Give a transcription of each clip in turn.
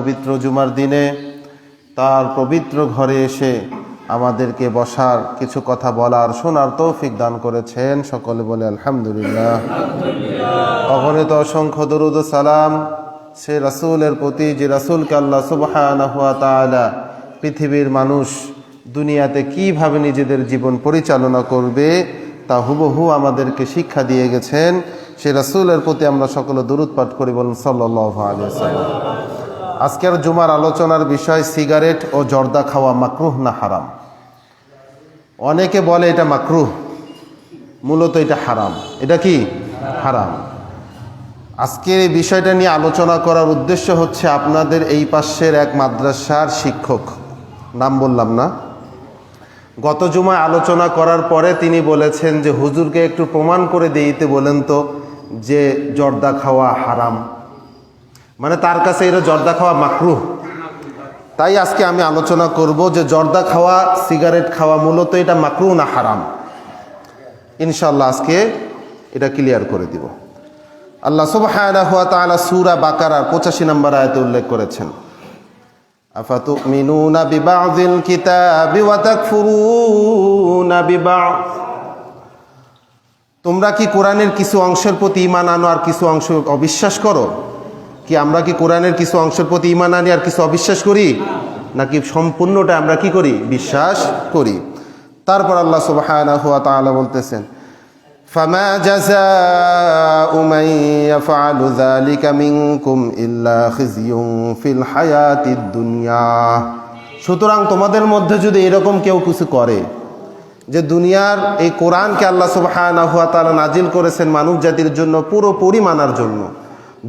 পবিত্র জুমার দিনে তার পবিত্র ঘরে এসে আমাদেরকে বসার, কিছু কথা বলার, শোনার তৌফিক দান করেছেন। সকলে বলে আলহামদুলিল্লাহ। অগণিত অসংখ্য দরুদ ও সালাম সে রাসূলের প্রতি, যে রাসূলকে আল্লাহ সুবহানাহু ওয়া তাআলা পৃথিবীর মানুষ দুনিয়াতে কিভাবে নিজেদের জীবন পরিচালনা করবে তা হুবহু আমাদেরকে শিক্ষা দিয়ে গেছেন। সে রাসূলের প্রতি আমরা সকলে দরুদ পাঠ করি, বলুন সাল্লাল্লাহু আলাইহি ওয়াসাল্লাম। আজকের জুমার আলোচনার বিষয় সিগারেট ও জর্দা খাওয়া মাকরুহ না হারাম। অনেকে বলে এটা মাকরুহ, মূলত এটা হারাম। এটা কি হারাম? আজকের এই বিষয়টা নিয়ে আলোচনা করার উদ্দেশ্য হচ্ছে, আপনাদের এই পাশের এক মাদ্রাসার শিক্ষক, নাম বললাম না, গত জুমায় আলোচনা করার পরে তিনি বলেছেন যে হুজুরকে একটু প্রমাণ করে দিতে বলেন তো যে জর্দা খাওয়া হারাম, মানে তার কাছে এটা জর্দা খাওয়া মাকরুহ। তাই আজকে আমি আলোচনা করব যে জর্দা খাওয়া, সিগারেট খাওয়া মূলত এটা মাকরুহ না হারাম। ইনশাআল্লাহ আজকে এটা ক্লিয়ার করে দিব। আল্লাহ সুবহানাহু ওয়া তাআলা সূরা বাকারার 85 নম্বর আয়াতে উল্লেখ করেছেন, আফাতুমিনুনা বিবাযিল কিতাবি ওয়া তাকফুরুনা বিবায। তোমরা কি কোরআনের কিছু অংশের প্রতি ঈমান আনো আর কিছু অংশ অবিশ্বাস করো? কি আমরা কি কোরআনের কিছু অংশের প্রতি ঈমান আনি আর কিছু অবিশ্বাস করি, নাকি সম্পূর্ণটা আমরা কি করি? বিশ্বাস করি। তারপর আল্লাহ সুবহানাহু ওয়া তাআলা বলতেছেন, ফামা জাযাউ মান ইয়াফআলু যালিকা মিনকুম ইল্লা খিজয়ুন ফিল হায়াতিদ দুনিয়া। সুতরাং তোমাদের মধ্যে যদি এরকম কেউ কিছু করে, যে দুনিয়ার এই কোরআনকে আল্লাহ সুবহানাহু ওয়া তাআলা নাজিল করেছেন মানব জাতির জন্য পুরোপুরি মানার জন্য,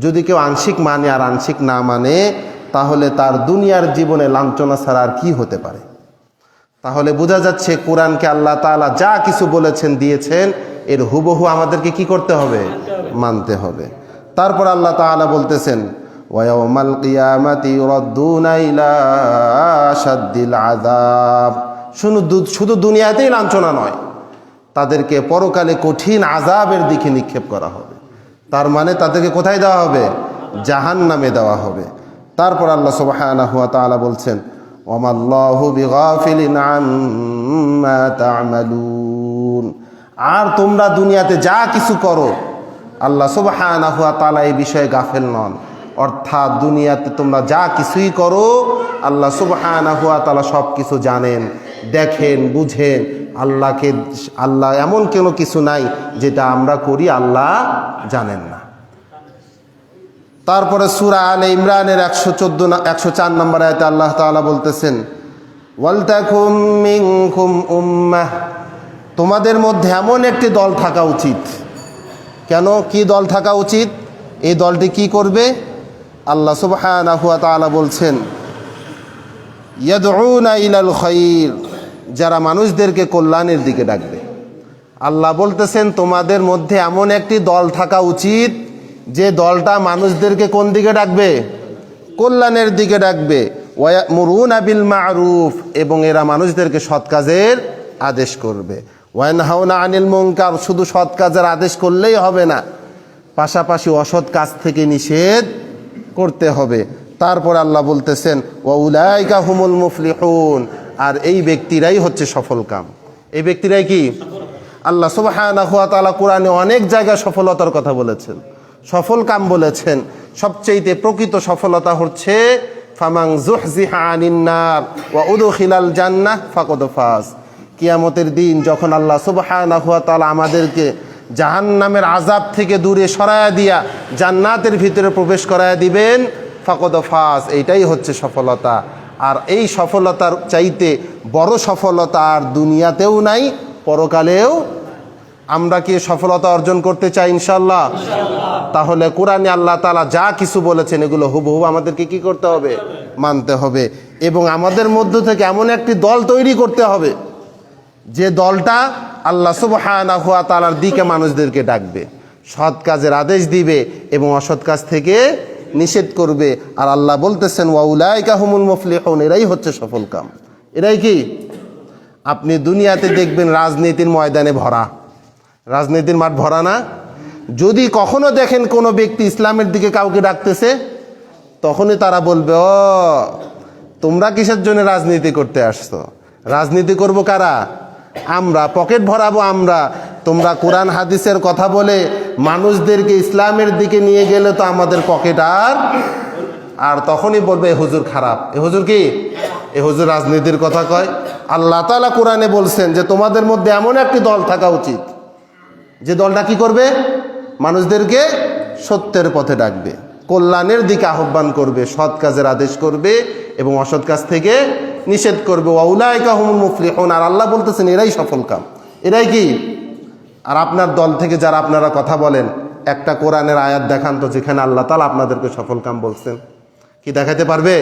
যদি কেউ আংশিক মানে আর আংশিক না মানে, তাহলে তার দুনিয়ার জীবনে লাঞ্ছনা ছাড়া আর কি হতে পারে? তাহলে বোঝা যাচ্ছে কোরআনকে আল্লাহ তাআলা যা কিছু বলেছেন, দিয়েছেন, এর হুবহু আমাদেরকে কি করতে হবে? মানতে হবে। তারপর আল্লাহ তাআলা বলতেছেন, ওয়া ইয়াউমাল কিয়ামাতি ইউরাদ্দুনা ইলা আশাদ্দিল আযাব। শুধু দুনিয়াতেই লাঞ্ছনা নয়, তাদেরকে পরকালে কঠিন আযাবের দিকে নিক্ষেপ করা হবে। তার মানে তাদেরকে কোথায় দেওয়া হবে? জাহান্নামে দেওয়া হবে। তারপর আল্লাহ সুবহানাহু ওয়া তাআলা বলছেন, ওয়ামাল্লাহু বিগাফিলিন আম্মা তা'মালুন। আর তোমরা দুনিয়াতে যা কিছু করো, আল্লাহ সুবহানাহু ওয়া তাআলা এই বিষয়ে গাফেল নন। অর্থাৎ দুনিয়াতে তোমরা যা কিছুই করো, আল্লাহ সুবহানাহু ওয়া তাআলা সব কিছু জানেন, দেখেন, বুঝেন। আল্লাহ এমন কোনো কিছু নাই যেটা আমরা করি আল্লাহ জানেন না। তারপরে সূরা আলে ইমরানের 104 নম্বর আয়াতে আল্লাহ তাআলা বলতেছেন, ওয়ালতাকুম মিনকুম উম্মাহ। তোমাদের মধ্যে এমন একটি দল থাকা উচিত। কেন? কি দল থাকা উচিত? এই দলটি কি করবে? আল্লাহ সুবহানাহু ওয়া তাআলা বলছেন, ইয়াদউনা ইলাল খায়র, যারা মানুষদেরকে কল্যাণের দিকে ডাকবে। আল্লাহ বলতেছেন তোমাদের মধ্যে এমন একটি দল থাকা উচিত, যে দলটা মানুষদেরকে কোন দিকে ডাকবে? কল্যাণের দিকে ডাকবে। ওয়া ইয়ামুরুনা বিল মা'রুফ, এবং এরা মানুষদেরকে সৎ কাজের আদেশ করবে। ওয়া ইয়ানহাউনা আনিল মুনকার, শুধু সৎ কাজের আদেশ করলেই হবে না, পাশাপাশি অসৎ কাজ থেকে নিষেধ করতে হবে। তারপর আল্লাহ বলতেছেন, ওয়া উলাইকা হুমুল মুফলিহুন, আর এই ব্যক্তিরাই হচ্ছে সফল কাম। এই ব্যক্তিরাই কি? আল্লাহ সুবহানাহু ওয়া তাআলা কোরআনে অনেক জায়গায় সফলতার কথা বলেছেন, সফল কাম বলেছেন। সবচেয়ে প্রকৃত সফলতা হচ্ছে ফামান যুহজিহা আনিন নার ওয়া উদখিলাল জান্নাহ ফাকাদ ফাজ। কিয়ামতের দিন যখন আল্লাহ সুবহানাহু ওয়া তাআলা আমাদেরকে জাহান্নামের আযাব থেকে দূরে সরায়া দিয়া জান্নাতের ভিতরে প্রবেশ করায়া দিবেন, ফাকাদ ফাজ, এইটাই হচ্ছে সফলতা। আর এই সফলতার চাইতে বড় সফলতা আর দুনিয়াতেও নাই, পরকালেও। আমরা কি সফলতা অর্জন করতে চাই? ইনশাআল্লাহ। তাহলে কোরআনে আল্লাহ তাআলা যা কিছু বলেছেন এগুলো হুবহু আমাদেরকে কি করতে হবে? মানতে হবে। এবং আমাদের মধ্য থেকে এমন একটি দল তৈরি করতে হবে, যে দলটা আল্লাহ সুবহানাহু ওয়া তাআলার দিকে মানুষদেরকে ডাকবে, সৎ কাজের আদেশ দিবে এবং অসৎ কাজ থেকে নিষেধ করবে। আর আল্লাহ বলতেছেন, ওয়া উলাইকা হুমুল মুফলিহুন, এরাই হচ্ছে সফল কাম। এরাই কি? আপনি দুনিয়াতে দেখবেন রাজনীতির ময়দানে ভরা, রাজনীতির মাঠ ভরা না? যদি কখনো দেখেন কোনো ব্যক্তি ইসলামের দিকে কাউকে ডাকতেছে, তখনই তারা বলবে, ও তোমরা কিসের জন্য রাজনীতি করতে আসছো? রাজনীতি করব কারা? আমরা, পকেট ভরাবো আমরা। তোমরা কোরআন হাদিসের কথা বলে মানুষদেরকে ইসলামের দিকে নিয়ে গেলে তো আমাদের পকেট আর তখনই বলবে এ হুজুর খারাপ, এ হুজুর কি, এ হুজুর রাজনীতির কথা কয়। আল্লাহ তাআলা কোরআনে বলছেন যে তোমাদের মধ্যে এমন একটি দল থাকা উচিত যে দলটা কি করবে? মানুষদেরকে সত্যের পথে ডাকবে, কল্যাণের দিকে আহ্বান করবে, সৎ কাজের আদেশ করবে এবং অসৎ কাজ থেকে নিষেধ করবে। ওয়াউলাইকা হুমুল মুফলিহুন। আর আল্লাহ বলতেছেন এরাই সফল কাম, এরাই কি? আর আপনার দল থেকে যারা আপনারা কথা বলেন, একটা কোরআনের আয়াত দেখান তো যেখানে আল্লাহ তাআলা আপনাদেরকে সফল কাম বলছেন। কি দেখাইতে পারবে?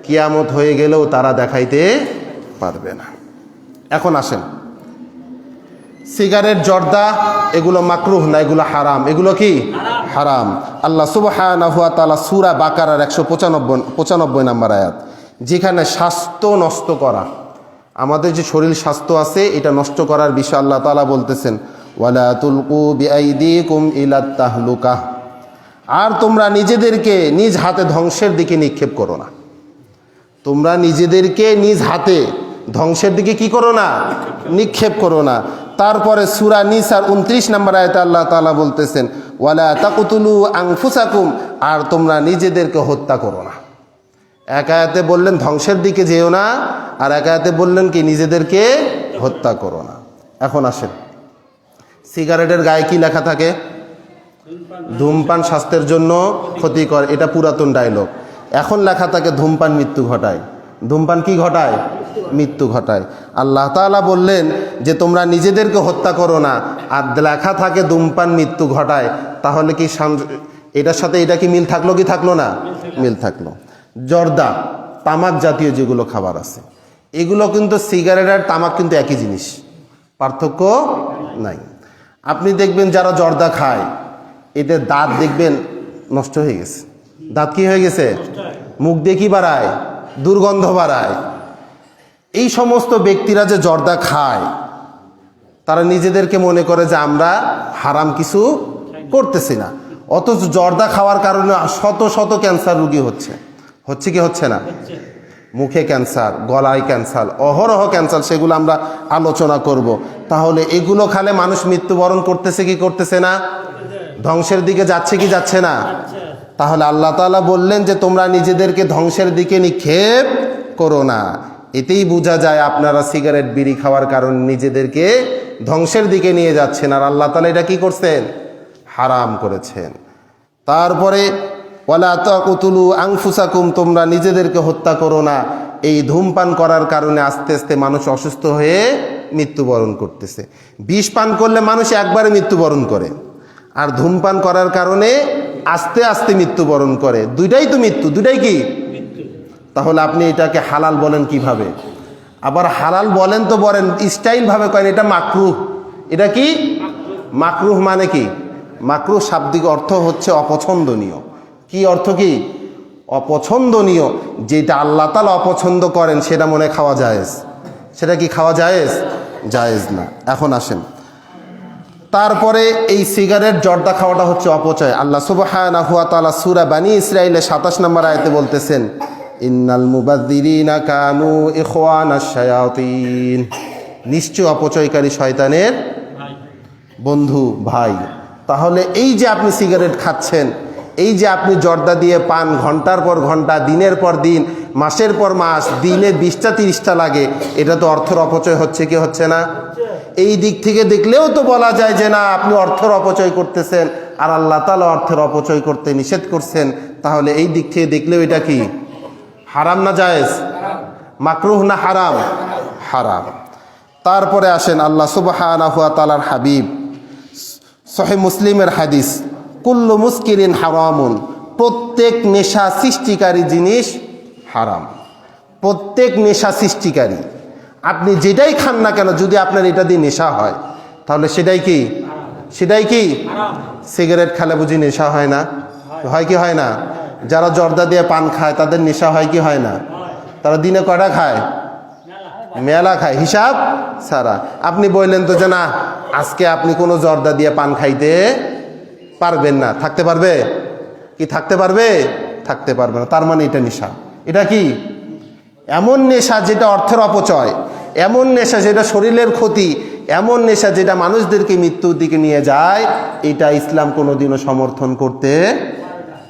কিয়ামত হয়ে গেলেও তারা দেখাইতে পারবে না। এখন আসেন, সিগারেট, জর্দা এগুলো মাকরুহ না, এগুলো হারাম। এগুলো কি? হারাম। আল্লাহ সুবহানাহু ওয়া তাআলা সূরা বাকারার 195 নম্বর আয়াত, যেখানে স্বাস্থ্য নষ্ট করা, আমাদের যে শরীর স্বাস্থ্য আছে এটা নষ্ট করার বিষয়ে আল্লাহ তাআলা বলতেছেন, ওয়ালা তুলকু বিআইদিকুম ইলাত তাহলুকা। আর তোমরা নিজেদেরকে নিজ হাতে ধ্বংসের দিকে নিক্ষেপ করো না। তোমরা নিজেদেরকে নিজ হাতে ধ্বংসের দিকে কি করো না? নিক্ষেপ করো না। তারপরে সূরা নিসার 29 নম্বর আয়াতে আল্লাহ তাআলা বলতেছেন, ওয়ালা তাকতুলু আনফুসাকুম। আর তোমরা নিজেদেরকে হত্যা করো না। এক আয়াতে বললেন ধ্বংসের দিকে যেও না, আর এক আয়াতে বললেন কি নিজেদেরকে হত্যা করো না। এখন আসেন, সিগারেটের গায়ে কি লেখা থাকে? ধূমপান স্বাস্থ্যের জন্য ক্ষতিকর। এটা পুরাতন ডায়লগ। এখন লেখা থাকে ধূমপান মৃত্যু ঘটায়। ধূমপান কি ঘটায়? মৃত্যু ঘটায়। আল্লাহ তাআলা বললেন যে তোমরা নিজেদেরকে হত্যা করো না, আর লেখা থাকে ধূমপান মৃত্যু ঘটায়। তাহলে কি এটার সাথে এটা কি মিল থাকলো কি থাকলো না? মিল থাকলো। জর্দা, তামাক জাতীয় যেগুলো খাবার আছে, এগুলো কিন্তু সিগারেট আর তামাক কিন্তু একই জিনিস, পার্থক্য নাই। আপনি দেখবেন যারা জর্দা খায় এদের দাঁত দেখবেন নষ্ট হয়ে গেছে। দাঁত কি হয়ে গেছে? মুখ দিয়ে কি বাড়ায়? দুর্গন্ধ বাড়ায়। এই সমস্ত ব্যক্তিরা যে জর্দা খায় তারা নিজেদেরকে মনে করে যে আমরা হারাম কিছু করতেছি না, অথচ জর্দা খাওয়ার কারণে শত শত ক্যান্সার রোগী হচ্ছে কি হচ্ছে না? মুখে ক্যান্সার, গলায় ক্যান্সার, অহরহ ক্যান্সার, সেগুলো আমরা আলোচনা করব। তাহলে এগুলো খালে মানুষ মৃত্যুবরণ করতেছে কি করতেছে না? ধ্বংসের দিকে যাচ্ছে কি যাচ্ছে না? তাহলে আল্লাহ তাআলা বললেন যে তোমরা নিজেদেরকে ধ্বংসের দিকে নিক্ষেপ করো না। এতেই বোঝা যায় আপনারা সিগারেট, বিড়ি খাওয়ার কারণে নিজেদেরকে ধ্বংসের দিকে নিয়ে যাচ্ছেন, আর আল্লাহ তাআলা এটা কি করছেন? হারাম করেছেন। তারপরে ওয়ালা তাকতুলু আনফুসাকুম, তোমরা নিজেদেরকে হত্যা করো না। এই ধূমপান করার কারণে আস্তে আস্তে মানুষ অসুস্থ হয়ে মৃত্যুবরণ করতেছে। বিষ পান করলে মানুষ একবারে মৃত্যুবরণ করে, আর ধূমপান করার কারণে আস্তে আস্তে মৃত্যুবরণ করে। দুইটাই তো মৃত্যু, দুইটাই কি? তাহলে আপনি এটাকে হালাল বলেন কিভাবে? আবার হালাল বলেন তো বলেন স্টাইল ভাবে করেন এটা মাকরুহ। এটা কি? মাকরুহ মানে কি? মাকরুহ শাব্দিক অর্থ হচ্ছে অপছন্দনীয়। কি অর্থ? কি? অপছন্দনীয়। যেটা আল্লাহ তাআলা অপছন্দ করেন সেটা মনে খাওয়া জায়েজ। সেটা কি খাওয়া জায়েজ? জায়েজ না। এখন আসেন, তারপরে এই সিগারেট, জর্দা খাওয়াটা হচ্ছে অপচয়। আল্লাহ সুবহানাহু ওয়া তাআলা সূরা বানী ইসরাঈলের 27 নম্বর আয়াতে বলতেছেন, ইন্নাল মুবাযযিরিনা কানু ইখওয়ানাশ শায়াতিন। নিশ্চয় অপচয়কারী শয়তানের বন্ধু, ভাই। তাহলে এই যে আপনি সিগারেট খাচ্ছেন, এই যে আপনি জর্দা দিয়ে পান ঘন্টার পর ঘন্টা, দিনের পর দিন, মাসের পর মাস, দিনে 20টা 30টা লাগে, এটা তো অর্থের অপচয় হচ্ছে কি হচ্ছে না? এই দিক থেকে দেখলেও তো বলা যায় যে না, আপনি অর্থের অপচয় করতেছেন, আর আল্লাহ তাআলা অর্থের অপচয় করতে নিষেধ করছেন। তাহলে এই দিক থেকে দেখলেও এটা কি হারাম না জায়েজ? মাকরুহ না হারাম? হারাম। তারপরে আসেন, আল্লাহ সুবহানাহু ওয়া তাআলার হাবিব সহিহ মুসলিমের হাদিস, কুল্লু মুস্কিরিন হারামুন, প্রত্যেক নেশা সৃষ্টিকারী জিনিস হারাম। প্রত্যেক নেশা সৃষ্টিকারী, আপনি যেটাই খান না কেন, যদি আপনার এটা দিয়ে নেশা হয় তাহলে সেটাই কি? সেটাই কি? সিগারেট খেলে বুঝি নেশা হয় না? হয় কি হয় না? যারা জর্দা দিয়ে পান খায় তাদের নেশা হয় কি হয় না? তারা দিনে কয়টা খায়? মেলা খায়, হিসাব ছাড়া। আপনি বললেন তো যে না, আজকে আপনি কোনো জর্দা দিয়ে পান খাইতে পারবেন না, থাকতে পারবে কি? থাকতে পারবে? থাকতে পারবে না, তার মানে এটা নেশা। এটা কি এমন নেশা যেটা অর্থের অপচয়, এমন নেশা যেটা শরীরের ক্ষতি, এমন নেশা যেটা মানুষদেরকে মৃত্যুর দিকে নিয়ে যায়। এটা ইসলাম কোনোদিনও সমর্থন করতে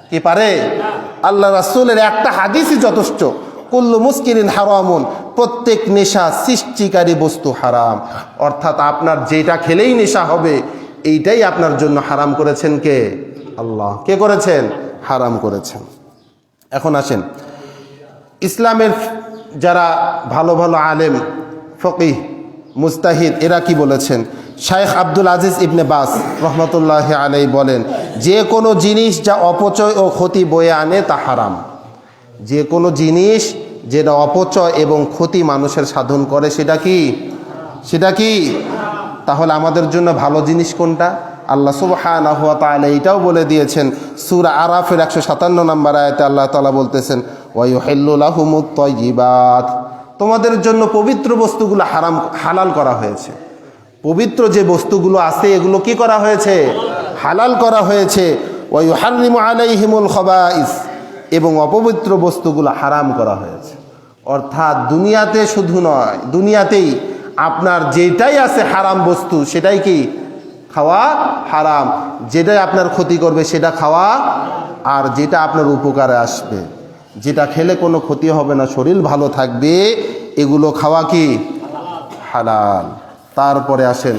কি পারে? আল্লাহ রাসূলের একটা হাদিসই যথেষ্ট। কুল্লু মুস্কিরিন হারামুন, প্রত্যেক নেশা সৃষ্টিকারী বস্তু হারাম। অর্থাৎ আপনার যেটা খেলেই নেশা হবে এইটাই আপনার জন্য হারাম করেছেন কে? আল্লাহ। কে করেছেন? হারাম করেছেন। এখন আসেন, ইসলামের যারা ভালো ভালো আলেম, ফকিহ, মুস্তাহিদ, এরা কি বলেছেন? শাইখ আব্দুল আজিজ ইবনে বাস রহমতুল্লাহ আলাইহি বলেন, যে কোনো জিনিস যা অপচয় ও ক্ষতি বয়ে আনে তা হারাম। যে কোনো জিনিস যেটা অপচয় এবং ক্ষতি মানুষের সাধন করে সেটা কি? সেটা কি? তাহলে আমাদের জন্য ভালো জিনিস কোনটা? আল্লাহ সুবহানাহু ওয়া তাআলা এটাও বলে দিয়েছেন সূরা আরাফের 157 নম্বর আয়াতে আল্লাহ তাআলা বলতেছেন, ওয়া ইউহিল্লু লাহুমুত তাইয়্যিবাত, তোমাদের জন্য পবিত্র বস্তুগুলো হালাল করা হয়েছে। পবিত্র যে বস্তুগুলো আছে এগুলো কি করা হয়েছে? হালাল করা হয়েছে। ওয়া ইউহাররিমু আলাইহিমুল খাবাইস, এবং অপবিত্র বস্তুগুলো হারাম করা হয়েছে। অর্থাৎ দুনিয়াতে শুধু নয়, দুনিয়াতেই আপনার যেটাই আছে হারাম বস্তু সেটাই কি খাওয়া হারাম। যেটাই আপনার ক্ষতি করবে সেটা খাওয়া, আর যেটা আপনার উপকারে আসবে, যেটা খেলে কোনো ক্ষতি হবে না, শরীর ভালো থাকবে, এগুলো খাওয়া কি হালাল। তারপরে আসেন,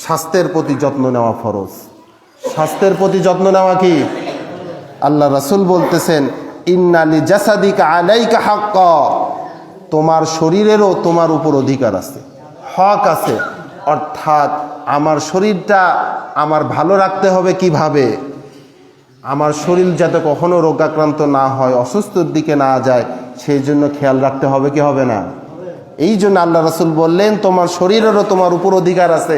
স্বাস্থ্যের প্রতি যত্ন নেওয়া ফরজ। স্বাস্থ্যের প্রতি যত্ন নেওয়া কি? আল্লাহ রাসূল বলতেছেন, ইন্না লিজাসাদিকা আলাইকা হাক্কা, তোমার শরীরেরও তোমার উপর অধিকার আছে, হক আছে। অর্থাৎ আমার শরীরটা আমার ভালো রাখতে হবে কিভাবে? আমার শরীর যাতে কখনো রোগাক্রান্ত না হয়, অসুস্থর দিকে না যায়, সেই জন্য খেয়াল রাখতে হবে কি হবে না? এই জন্য আল্লাহ রাসূল বললেন, তোমার শরীরেরও তোমার উপর অধিকার আছে,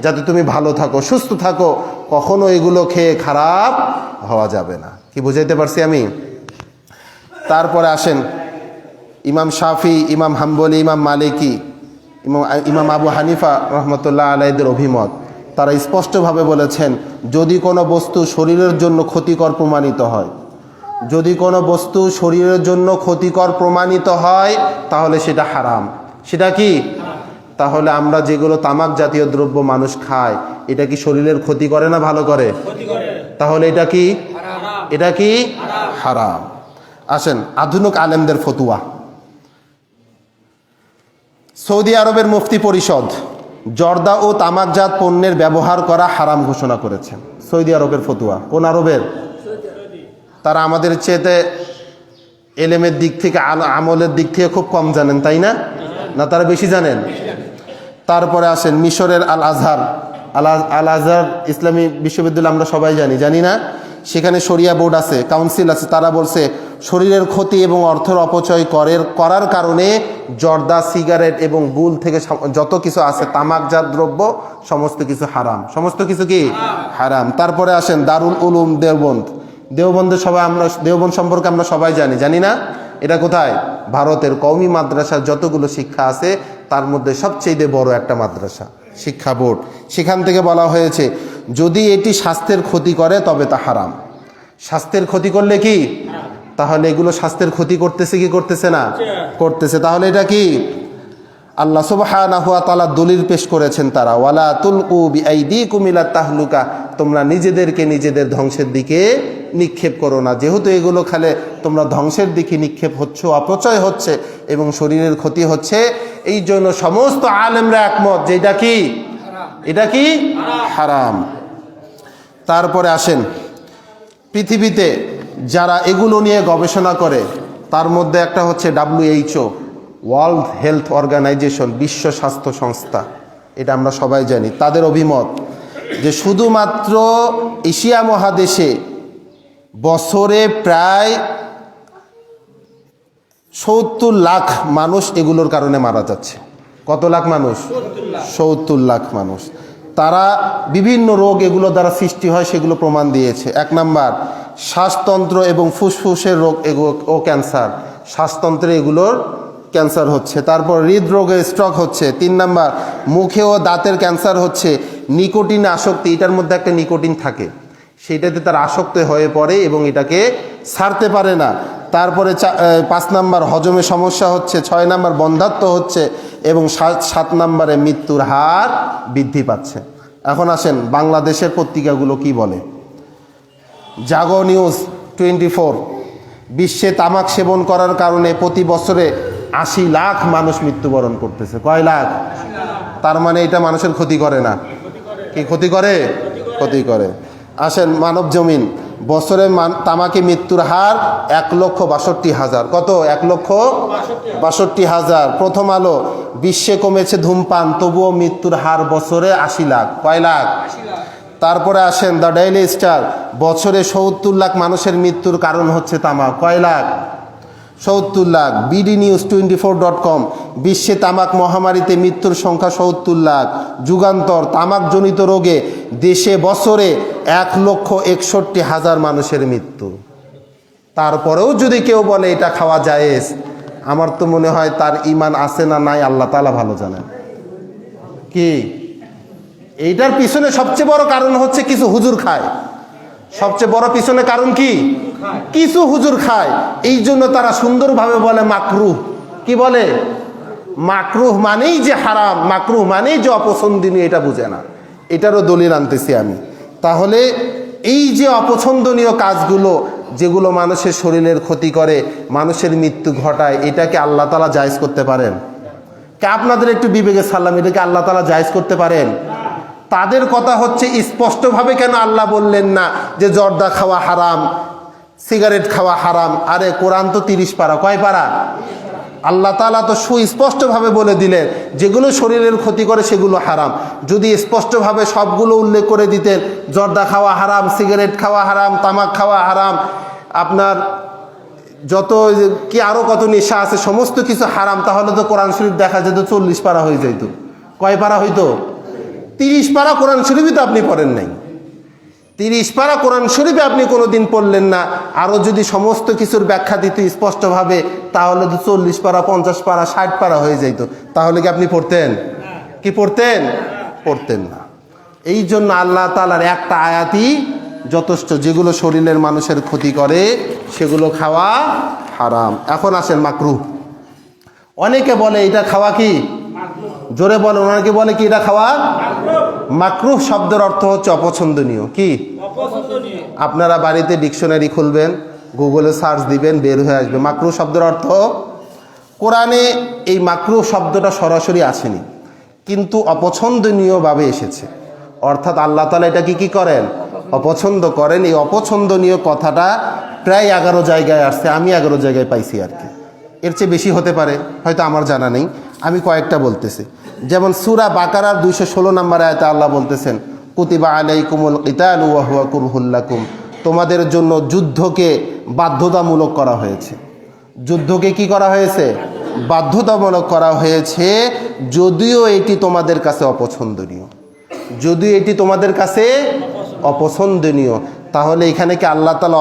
যাতে তুমি ভালো থাকো, সুস্থ থাকো, কখনো এগুলো খেয়ে খারাপ হওয়া যাবে না। কি বুঝাইতে পারছি আমি? তারপরে আসেন, ইমাম শাফি, ইমাম হাম্বলি, ইমাম মালিকি, ইমাম আবু হানিফা রহমতুল্লাহ আলাইহিদের অভিমত, তারা স্পষ্টভাবে বলেছেন, যদি কোনো বস্তু শরীরের জন্য ক্ষতিকর প্রমাণিত হয়, যদি কোনো বস্তু শরীরের জন্য ক্ষতিকর প্রমাণিত হয় তাহলে সেটা হারাম। সেটা কি? তাহলে আমরা যেগুলো তামাক জাতীয় দ্রব্য মানুষ খায়, এটা কি শরীরের ক্ষতি করে না ভালো করে? তাহলে এটা কি? এটা কি হারাম। আসেন, আধুনিক আলেমদের ফতুয়া। সৌদি আরবের মুফতি পরিষদ জর্দা ও তামাকজাত পণ্যের ব্যবহার করা হারাম ঘোষণা করেছেন। সৌদি আরবের ফতুয়া। কোন আরবের? তারা আমাদের চেয়েতে এলেমের দিক থেকে, আমলের দিক থেকে খুব কম জানেন, তাই না? না তারা বেশি জানেন? তারপরে আসেন মিশরের আল আজহার ইসলামী বিশ্ববিদ্যালয়, আমরা সবাই জানি না? সেখানে শরিয়া বোর্ড আছে, কাউন্সিল আছে। তারা বলছে শরীরের ক্ষতি এবং অর্থের অপচয় করার কারণে জর্দা, সিগারেট এবং গুল থেকে যত কিছু আছে তামাকজাত দ্রব্য সমস্ত কিছু হারাম। সমস্ত কিছু কি হারাম। তারপরে আসেন দারুল উলুম দেওবন্দ। দেওবন্দ সম্পর্কে আমরা সবাই জানি না? এটা কোথায়? ভারতের কওমি মাদ্রাসার যতগুলো শিক্ষা আছে তার মধ্যে সবচেয়ে বড় একটা মাদ্রাসা, শিক্ষা বোর্ড। সেখান থেকে বলা হয়েছে যদি এটি স্বাস্থ্যের ক্ষতি করে তবে তা হারাম। স্বাস্থ্যের ক্ষতি করলে কি? তাহলে এগুলো স্বাস্থ্যের ক্ষতি করতেছে কি করতেছে না? করতেছে। তাহলে এটা কি? আল্লাহ সুবহানাহু ওয়া তাআলা দলিল পেশ করেছেন, তারা ওয়ালা তুলকু বিআইদিকুম ইলা তাহলুকা, তোমরা নিজেদেরকে নিজেদের ধ্বংসের দিকে নিক্ষেপ করো না। যেহেতু এগুলো খেলে তোমরা ধ্বংসের দিকে নিক্ষেপ হচ্ছ, অপচয় হচ্ছে এবং শরীরের ক্ষতি হচ্ছে, এই জন্য সমস্ত আলেমরা একমত যে এটা কি? এটা কি হারাম। তারপরে আসেন, পৃথিবীতে যারা এগুলো নিয়ে গবেষণা করে তার মধ্যে একটা হচ্ছে WHO, ওয়ার্ল্ড হেলথ অর্গানাইজেশন, বিশ্ব স্বাস্থ্য সংস্থা। এটা আমরা সবাই জানি। তাদের অভিমত যে শুধুমাত্র এশিয়া মহাদেশে বছরে প্রায় 70 লাখ মানুষ এগুলোর কারণে মারা যাচ্ছে। কত লাখ মানুষ? 70 লাখ মানুষ। তারা বিভিন্ন রোগ এগুলো দ্বারা সৃষ্টি হয় সেগুলো প্রমাণ দিয়েছে। 1 নাম্বার শ্বাসতন্ত্র এবং ফুসফুসের রোগ ও ক্যান্সার, শ্বাসতন্ত্রে এগুলোর ক্যান্সার হচ্ছে। তারপর হৃদরোগে স্ট্রোক হচ্ছে। 3 নাম্বার মুখে ও দাঁতের ক্যান্সার হচ্ছে। নিকোটিন আসক্তি, এটার মধ্যে একটা নিকোটিন থাকে, সেইটাতে তার আসক্ত হয়ে পড়ে এবং এটাকে ছাড়তে পারে না। তারপরে 5 নাম্বার হজমে সমস্যা হচ্ছে, 6 নাম্বার বন্ধ্যাত্ব হচ্ছে এবং 7 নাম্বারে মৃত্যুর হার বৃদ্ধি পাচ্ছে। এখন আসেন বাংলাদেশের পত্রিকাগুলো কি বলে। জাগো নিউজ 24, বিশ্বে তামাক সেবন করার কারণে প্রতি বছরে 80 লাখ মানুষ মৃত্যুবরণ করতেছে। কয় লাখ? তার মানে এটা মানুষের ক্ষতি করে না, কি ক্ষতি করে? ক্ষতি করে। আসেন মানব জমিন, বছরে তামাকে মৃত্যুর হার 1,62,000। কত? 1,62,000। প্রথম আলো, বিশ্বে কমেছে ধূমপান তবুও মৃত্যুর হার বছরে 80 লাখ। কয় লাখ? তারপরে আসেন দ্য ডেইলি স্টার, বছরে 70 লাখ মানুষের মৃত্যুর কারণ হচ্ছে তামাক। কয় lakh? 70 lakh. BD news 24.com, বিশ্বে তামাক মহামারীতে মৃত্যুর সংখ্যা 70 লাখ। যুগান্তর, তামাকজনিত রোগে দেশে বছরে 1,61,000 মানুষের মৃত্যু। তারপরেও যদি কেউ বলে এটা খাওয়া জায়েজ, আমার তো মনে হয় তার ঈমান আছে না নাই আল্লাহ তাআলা ভালো জানেন। কি এইটার পিছনে সবচেয়ে বড় কারণ হচ্ছে কিছু হুজুর খায়। সবচেয়ে বড় পিছনে কারণ কি? কিছু হুজুর খায়, এই জন্য তারা সুন্দরভাবে বলে মাকরুহ। কি বলে? মাকরুহ মানেই যে হারাম, মাকরুহ মানেই যে অপছন্দনীয়, এটা বুঝে না। এটারও দলিল আনতেছি আমি। তাহলে এই যে অপছন্দনীয় কাজগুলো যেগুলো মানুষের শরীরের ক্ষতি করে, মানুষের মৃত্যু ঘটায়, এটাকে আল্লাহ তাআলা জায়েজ করতে পারেন? আপনাদের একটু বিবেকে সালাম, এটাকে আল্লাহ তাআলা জায়েজ করতে পারেন? তাদের কথা হচ্ছে স্পষ্টভাবে কেন আল্লাহ বললেন না যে জর্দা খাওয়া হারাম, সিগারেট খাওয়া হারাম? আরে কোরআন তো 30 পারা। কয় পারা? আল্লাহ তাআলা তো সুস্পষ্টভাবে বলে দিলেন যেগুলো শরীরের ক্ষতি করে সেগুলো হারাম। যদি স্পষ্টভাবে সবগুলো উল্লেখ করে দিতেন, জর্দা খাওয়া হারাম, সিগারেট খাওয়া হারাম, তামাক খাওয়া হারাম, আপনার যত কি আরও কত নেশা আছে সমস্ত কিছু হারাম, তাহলে তো কোরআন শরীফ দেখা যেত 40 পারা হয়ে যেত। কয় পারা হইতো? 30 পারা কোরআন শরীফই তো আপনি পড়েন নাই। 30 পারা কোরআন শরীফে আপনি কোনোদিন পড়লেন না। আরও যদি সমস্ত কিছুর ব্যাখ্যা দিত স্পষ্টভাবে, তাহলে তো 40 পারা, 50 পারা, 60 পারা হয়ে যেত। তাহলে কি আপনি পড়তেন? কি পড়তেন? পড়তেন না। এই জন্য আল্লাহ তাআলার একটা আয়াতই যথেষ্ট, যেগুলো শরীরের মানুষের ক্ষতি করে সেগুলো খাওয়া হারাম। এখন আসেন মাকরুহ। অনেকে বলে এটা খাওয়া কি? জোরে বলে, অনেকে বলে কি এটা খাওয়া? মাকরুহ শব্দের অর্থ হচ্ছে অপছন্দনীয়। কি? আপনারা বাড়িতে ডিকশনারি খুলবেন, গুগলে সার্চ দিবেন, বের হয়ে আসবে মাকরুহ শব্দের অর্থ। কোরআনে এই মাকরুহ শব্দটা সরাসরি আসেনি, কিন্তু অপছন্দনীয়ভাবে এসেছে। অর্থাৎ আল্লাহ তাআলা এটাকে কি করেন? অপছন্দ করেন। এই অপছন্দনীয় কথাটা প্রায় 11 জায়গায় আসছে, আমি 11 জায়গায় পাইছি আর কি। এর চেয়ে বেশি হতে পারে, হয়তো আমার জানা নেই। আমি কয়েকটা বলতেছি। যেমন সূরা বাকারার 216 নম্বর আয়াতে আল্লাহ বলতেছেন, কুতিবা আলাইকুমুল কিতালু ওয়া হুয়া কুরহুল লাকুম, তোমাদের জন্য যুদ্ধকে বাধ্যতামূলক করা হয়েছে। যুদ্ধকে কি করা হয়েছে? বাধ্যতামূলক করা হয়েছে, যদিও এটি তোমাদের কাছে অপছন্দনীয়। যদিও এটি তোমাদের কাছে অপছন্দনীয়। তাহলে এখানে কি আল্লাহ তাআলা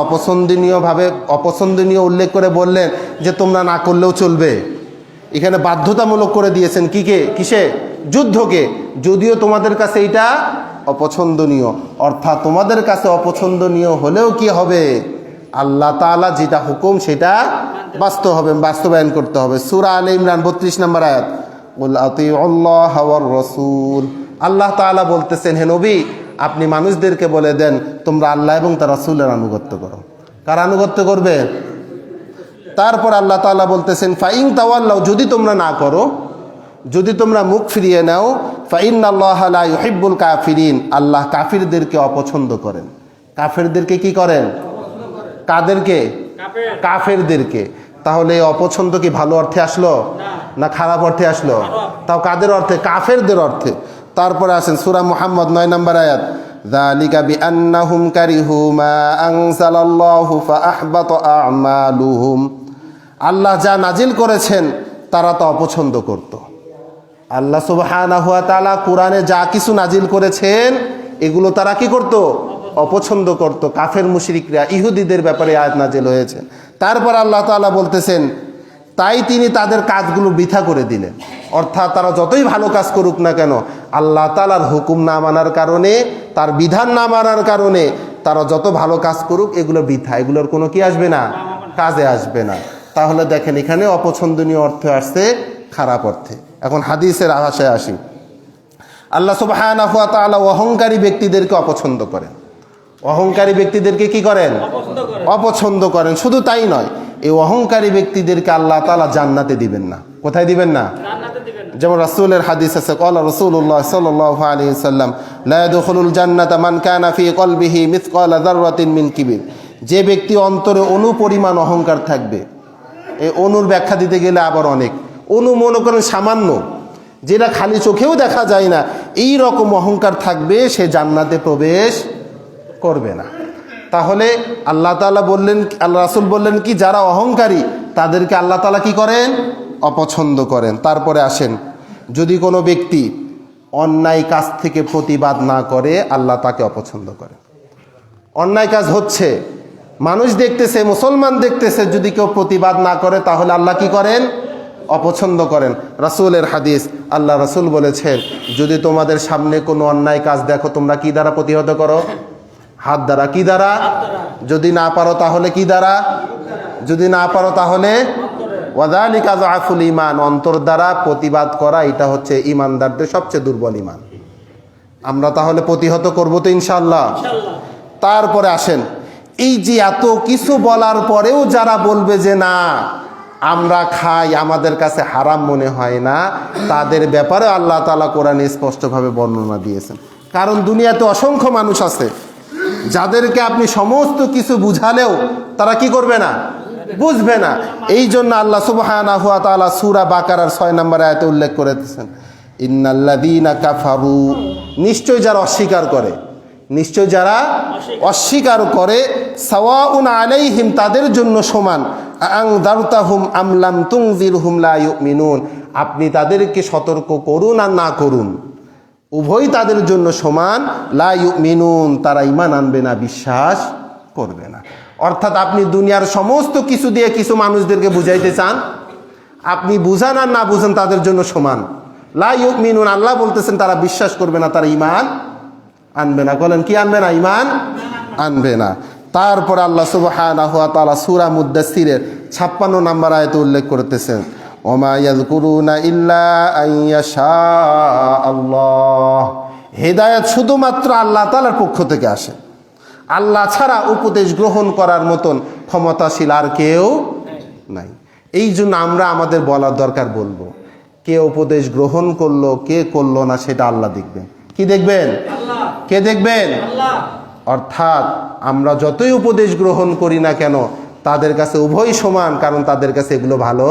অপছন্দনীয় উল্লেখ করে বললেন যে তোমরা না করলেও চলবে? এখানে বাধ্যতামূলক করে দিয়েছেন কিসে? যুদ্ধকে, যদিও তোমাদের কাছে এটা অপছন্দনীয়। অর্থাৎ তোমাদের কাছে অপছন্দনীয় হলেও কি হবে? আল্লাহ তাআলা যেটা হুকুম সেটা বাস্তবায়ন করতে হবে। সূরা আলে ইমরান 32 নম্বর আয়াত, কুল আতিউল্লাহ ওয়ার রাসূল, আল্লাহ তাআলা বলতেছেন, হে নবী আপনি মানুষদেরকে বলে দেন তোমরা আল্লাহ এবং তার রাসূলের আনুগত্য করো। কার আনুগত্য করবে? তারপর আল্লাহ তাআলা বলতেছেন, ফাইন তাওয়াল্লাউ, যদি তোমরা না করো, যদি তোমরা মুখ ফিরিয়ে নাও, ফাইন্নাল্লাহা লা ইউহিব্বুল কাফিরিন, আল্লাহ কাফিরদেরকে অপছন্দ করেন। কাফেরদেরকে কি করেন? কাদেরকে? কাফেরদেরকে। তাহলে এই অপছন্দ কি ভালো অর্থে আসলো না খারাপ অর্থে আসলো? তাও কাদের অর্থে? কাফেরদের অর্থে। তারপরে আসেন সূরা মুহাম্মদ 9 নম্বর আয়াত, যালিকা বিআন্নাহুম কারিহু মা আনজালাল্লাহু ফাআহবাতা আ'মালুহুম, আল্লাহ যা নাজিল করেছেন তারা তা অপছন্দ করত। আল্লাহ সুবহানাহু ওয়া তাআলা কোরআনে যা কিছু নাজিল করেছেন এগুলো তারা কি করত? অপছন্দ করত। কাফের মুশরিকরা, ইহুদিদের ব্যাপারে আয়াত নাজিল হয়েছে। তারপর আল্লাহ তাআলা বলতেছেন, তাই তিনি তাদের কাজগুলো বৃথা করে দিলেন। অর্থাৎ তারা যতই ভালো কাজ করুক না কেন, আল্লাহ তাআলার হুকুম না মানার কারণে, তার বিধান না মানার কারণে তারা যত ভালো কাজ করুক এগুলো বৃথা, এগুলোর কোনো কি আসবে না, কাজে আসবে না। তাহলে দেখেন এখানে অপছন্দনীয় অর্থে আসছে, খারাপ অর্থে। এখন হাদিসের ভাষায় আসি। আল্লাহ সুবহানাহু ওয়া তাআলা অহংকারী ব্যক্তিদেরকে অপছন্দ করেন। অহংকারী ব্যক্তিদেরকে কি করেন? অপছন্দ করেন। শুধু তাই নয়, এই অহংকারী ব্যক্তিদেরকে আল্লাহ তাআলা জান্নাতে দিবেন না। কোথায় দিবেন না? যেমন রাসূলের হাদিস আছে, ক্বালা রাসূলুল্লাহ সাল্লাল্লাহু আলাইহি ওয়াসাল্লাম, লা ইয়াদখুলুল জান্নাতা মান কানা ফি কলবিহি মিসকালা যাররাতিন মিন কিবির। যে ব্যক্তি অন্তরে অনুপরিমাণ অহংকার থাকবে, এই অনুর ব্যাখ্যা দিতে গেলে আবার অনেক। অনু মনে করেন সামান্য, যেটা খালি চোখেও দেখা যায় না, এই রকম অহংকার থাকবে, সে জান্নাতে প্রবেশ করবে না। তাহলে আল্লাহ তাআলা বললেন, আল্লাহ রাসূল বললেন কি, যারা অহংকারী তাদেরকে আল্লাহ তাআলা কি করেন? অপছন্দ করেন। তারপরে আসেন, যদি কোনো ব্যক্তি অন্যায় কাজ থেকে প্রতিবাদ না করে আল্লাহ তাকে অপছন্দ করেন। অন্যায় কাজ হচ্ছে, মানুষ দেখতেছে, মুসলমান দেখতেছে, যদি কেউ প্রতিবাদ না করে তাহলে আল্লাহ কি করেন? অপছন্দ করেন। রাসূলের হাদিস, আল্লাহ রাসূল বলেছেন, যদি তোমাদের সামনে কোনো অন্যায় কাজ দেখো, তোমরা কি দ্বারা প্রতিহত করো? হাত দ্বারা। কি দ্বারা? যদি না পারো তাহলে কি দ্বারা? যদি না পারো তাহলে ওয়াযালিকা যআফুল ঈমান, অন্তর দ্বারা প্রতিবাদ করা, এটা হচ্ছে ঈমানদারদের সবচেয়ে দুর্বল ঈমান। আমরা তাহলে প্রতিহত করব তো ইনশাআল্লাহ। তারপরে আসেন, এই যে এত কিছু বলার পরেও যারা বলবে যে না আমরা খাই, আমাদের কাছে হারাম মনে হয় না, তাদের ব্যাপারে আল্লাহ তাআলা কোরআনে স্পষ্টভাবে বর্ণনা দিয়েছেন। কারণ দুনিয়াতে অসংখ্য মানুষ আছে যাদেরকে আপনি সমস্ত কিছু বুঝালেও তারা কি করবে না? বুঝবে না। এই জন্য আল্লাহ সুবহানাহু ওয়া তাআলা সূরা বাকারার 6 নম্বর আয়াতে উল্লেখ করেছেন, ইন্নাল্লাযীনা কাফারু, নিশ্চয় যারা অস্বীকার করে, নিশ্চয় যারা অস্বীকার করে, সাওয়াউন আলাইহিম, তাদের জন্য সমান, আনযারতাহুম আম লাম তুনযিরহুম লা ইউমিনুন, আপনি তাদেরকে সতর্ক করুন আর না করুন, উভয় তাদের জন্য সমান, লা ইউমিনুন, তারা ঈমান আনবে না, বিশ্বাস করবে না। অর্থাৎ আপনি দুনিয়ার সমস্ত কিছু দিয়ে কিছু মানুষদেরকে বুঝাইতে চান, আপনি বুঝান আর না বুঝান তাদের জন্য সমান, লা ইউমিনুন। আল্লাহ বলতেছেন তারা বিশ্বাস করবে না, তারা ঈমান আনবে না। বলেন কি আনবে না? ঈমান আনবে না। তারপর আল্লাহ সুবহানাহু ওয়া তাআলা সূরা মুদ্দাসসিরের 56 নম্বর আয়াতে উল্লেখ করতেছেন, ওমা ইয়াযকুরুনা ইল্লা আইয়াশা আল্লাহ, হেদায়েত শুধুমাত্র আল্লাহ তাআলার পক্ষ থেকে আসে। আল্লাহ ছাড়া উপদেশ গ্রহণ করার মতন ক্ষমতাশীল আর কেউ নাই। এই জন্য আমরা আমাদের বলার দরকার বলবো, কে উপদেশ গ্রহণ করলো কে করলো না সেটা আল্লাহ দেখবেন। কি দেখবেন? কে দেখবেন? অর্থাৎ আমরা যতই উপদেশ গ্রহণ করি না কেন তাদের কাছে উভয় সমান, কারণ তাদের কাছে এগুলো ভালো।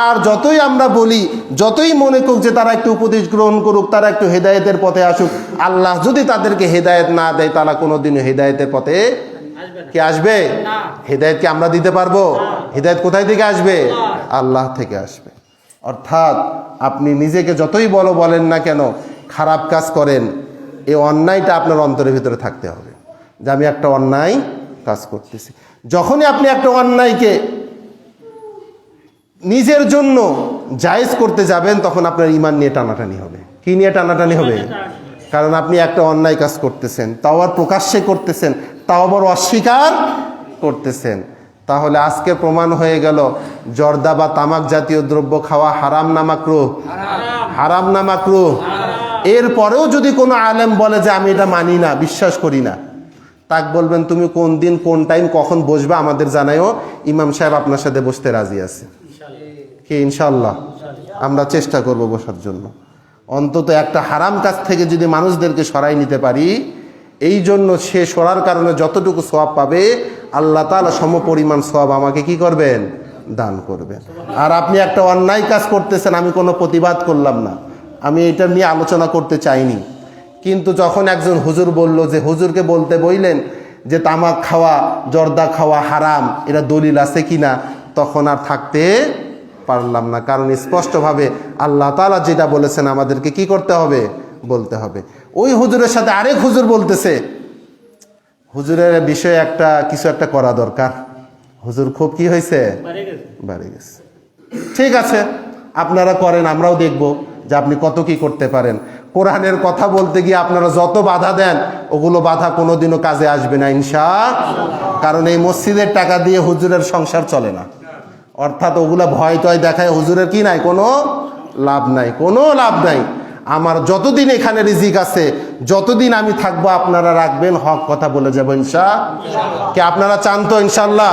আর যতই আমরা বলি, যতই মনে করুক যে তারা একটু উপদেশ গ্রহণ করুক, তারা একটু হেদায়েতের পথে আসুক, আল্লাহ যদি তাদেরকে হেদায়েত না দেয়, তারা কোনোদিনও হেদায়েতের পথে কি আসবে? হেদায়েত কি আমরা দিতে পারবো? হেদায়েত কোথায় থেকে আসবে? আল্লাহ থেকে আসবে। অর্থাৎ আপনি নিজেকে যতই বড় বলেন না কেন, খারাপ কাজ করেন, এই অন্যায়টা আপনার অন্তরের ভিতরে থাকতে হবে যে আমি একটা অন্যায় কাজ করতেছি। যখনই আপনি একটা অন্যায়কে নিজের জন্য জায়েজ করতে যাবেন, তখন আপনার ঈমান নিয়ে টানাটানি হবে। কি নিয়ে টানাটানি হবে? কারণ আপনি একটা অন্যায় কাজ করতেছেন, তাও আবার প্রকাশ্যে করতেছেন, তাও আবার অস্বীকার করতেছেন। তাহলে আজকে প্রমাণ হয়ে গেল জর্দা বা তামাক জাতীয় দ্রব্য খাওয়া হারাম না মাকরুহ? হারাম না মাকরুহ? এরপরেও যদি কোনো আলেম বলে যে আমি এটা মানি না, বিশ্বাস করি না, তাক বলবেন তুমি কোন দিন কোন টাইম কখন বসবে আমাদের জানাইও, ইমাম সাহেব আপনার সাথে বসতে রাজি আছে। কি ইনশাআল্লাহ? আমরা চেষ্টা করব বসার জন্য। অন্তত একটা হারাম কাজ থেকে যদি মানুষদেরকে সরাই নিতে পারি, এই জন্য সে সরার কারণে যতটুকু সওয়াব পাবে আল্লাহ তাআলা সমপরিমাণ সওয়াব আমাকে কি করবেন? দান করবেন। আর আপনি একটা অন্যায় কাজ করতেছেন, আমি কোনো প্রতিবাদ করলাম না, আমি এটা নিয়ে আলোচনা করতে চাইনি, কিন্তু যখন একজন হুজুর বলল যে, হুজুরকে বলতে বললেন যে তামাক খাওয়া জর্দা খাওয়া হারাম, এটা দলিল আছে কিনা, তখন আর থাকতে পারলাম না। কারণ স্পষ্টভাবে আল্লাহ তাআলা যেটা বলেছেন আমাদেরকে কি করতে হবে? বলতে হবে। ওই হুজুরের সাথে আরেক হুজুর বলতেছে হুজুরের বিষয়ে কিছু একটা করা দরকার, হুজুর খুব কি হয়েছে? বাড়ে গেছে। ঠিক আছে, আপনারা করেন, আমরাও দেখব যে আপনি কত কি করতে পারেন। কোরআনের কথা বলতে গিয়ে আপনারা যত বাধা দেন, ওগুলো বাধা কোনোদিনও কাজে আসবে না ইনশাআল্লাহ। কারণ এই মসজিদের টাকা দিয়ে হুজুরের সংসার চলে না। অর্থাৎ ওগুলা ভয় টয় দেখায় হুজুরের কি নাই, কোনো লাভ নাই, কোনো লাভ নাই। আমার যতদিন এখানে রিজিক আছে, যতদিন আমি থাকবো, আপনারা রাখবেন, হক কথা বলে যাবো ইনশাআল্লাহ। কি আপনারা চান তো ইনশাআল্লাহ?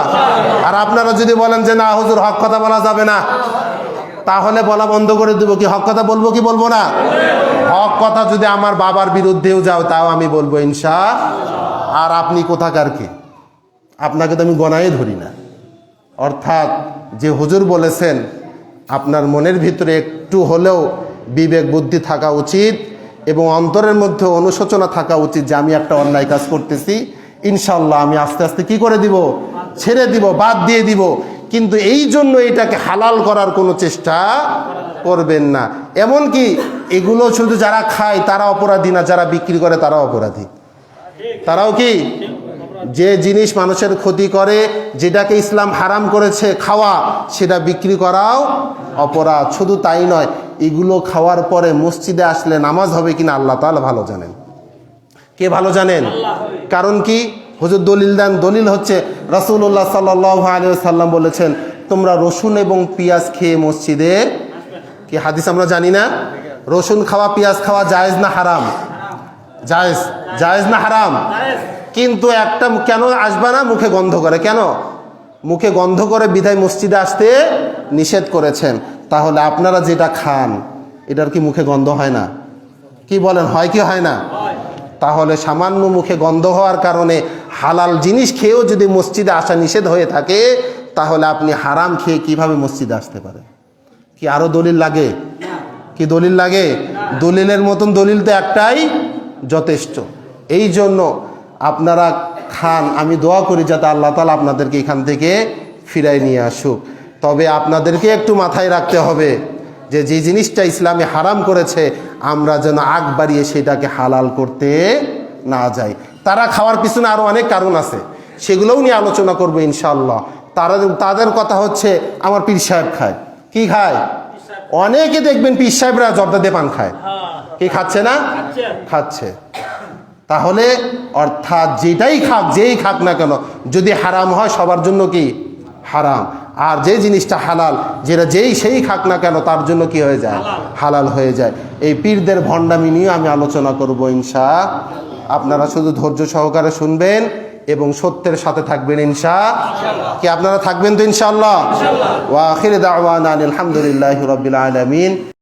আর আপনারা যদি বলেন যে না হুজুর হক কথা বলা যাবে না, তাহলে বলা বন্ধ করে দেবো। কি হক কথা বলবো কি বলবো না? হক কথা যদি আমার বাবার বিরুদ্ধেও যাও, তাও আমি বলবো ইনশাআল্লাহ। আর আপনি কোথাকার কি? আপনাকে তো আমি গণায় ধরি না। অর্থাৎ যে হুজুর বলেছেন, আপনার মনের ভিতরে একটু হলেও বিবেক বুদ্ধি থাকা উচিত এবং অন্তরের মধ্যে অনুশোচনা থাকা উচিত যে আমি একটা অন্যায় কাজ করতেছি, ইনশাআল্লাহ আমি আস্তে আস্তে কি করে দিব, ছেড়ে দিব, বাদ দিয়ে দিব। কিন্তু এই জন্য এটাকে হালাল করার কোনো চেষ্টা করবেন না। এমনকি এগুলো শুধু যারা খায় তারা অপরাধী না, যারা বিক্রি করে তারাও অপরাধী। তারাও কি? যে জিনিস মানুষের ক্ষতি করে, যেটাকে ইসলাম হারাম করেছে খাওয়া, সেটা বিক্রি করাও অপরাধ। শুধু তাই নয়, এগুলো খাওয়ার পরে মসজিদে আসলে নামাজ হবে কিনা আল্লাহ তাআলা ভালো জানেন। কে ভালো জানেন? কারণ কি? হুজুর দলিল দেন। দলিল হচ্ছে রাসূলুল্লাহ সাল্লাল্লাহু আলাইহি ওয়াসাল্লাম বলেছেন, তোমরা রসুন এবং পেঁয়াজ খেয়ে মসজিদে, কি হাদিস আমরা জানি না? রসুন খাওয়া, পেঁয়াজ খাওয়া জায়েজ না হারাম? জায়েজ। জায়েজ না হারাম? কিন্তু একটা কেন আসবা না? মুখে গন্ধ করে। কেন? মুখে গন্ধ করে বিধায় মসজিদে আসতে নিষেধ করেছেন। তাহলে আপনারা যেটা খান, এটার কি মুখে গন্ধ হয় না? কি বলেন, হয় কি হয় না? তাহলে সামান্য মুখে গন্ধ হওয়ার কারণে হালাল জিনিস খেয়েও যদি মসজিদে আসা নিষেধ হয়ে থাকে, তাহলে আপনি হারাম খেয়ে কিভাবে মসজিদে আসতে পারেন? কি আরো দলিল লাগে? কি দলিল লাগে? দলিলের মতন দলিল তো একটাই যথেষ্ট। এই জন্য আপনারা খান। আমি দোয়া করি যাতে আল্লাহ তাআলা আপনাদেরকে এখান থেকে ফিরাই নিয়ে আসুক। তবে আপনাদেরকে একটু মাথায় রাখতে হবে যে যে জিনিসটা ইসলামে হারাম করেছে, আমরা যেন আগ বাড়িয়ে সেটাকে হালাল করতে না যাই। তারা খাওয়ার পিছনে আরো অনেক কারণ আছে, সেগুলোও নিয়ে আলোচনা করবো ইনশাআল্লাহ। তাদের কথা হচ্ছে আমার পীর সাহেব খায়। কি খায়? অনেকে দেখবেন পীর সাহেবরা জর্দা দিয়ে পান খায়। কি খাচ্ছে না? খাচ্ছে। তাহলে অর্থাৎ যেটাই খাক, যেই খাক না কেন, যদি হারাম হয় সবার জন্য কি হারাম। আর যে জিনিসটা হালাল, যেটা যেই সেই খাক না কেন তার জন্য কি হয়ে যায়? হালাল হয়ে যায়। এই পীরদের ভণ্ডামি নিয়ে আমি আলোচনা করব ইনশাআল্লাহ। আপনারা শুধু ধৈর্য সহকারে শুনবেন এবং সত্যের সাথে থাকবেন ইনশাআল্লাহ। কি আপনারা থাকবেন তো ইনশাআল্লাহ? ওয়া আখির দাওয়ানা আলহামদুলিল্লাহি রাব্বিল আলামিন।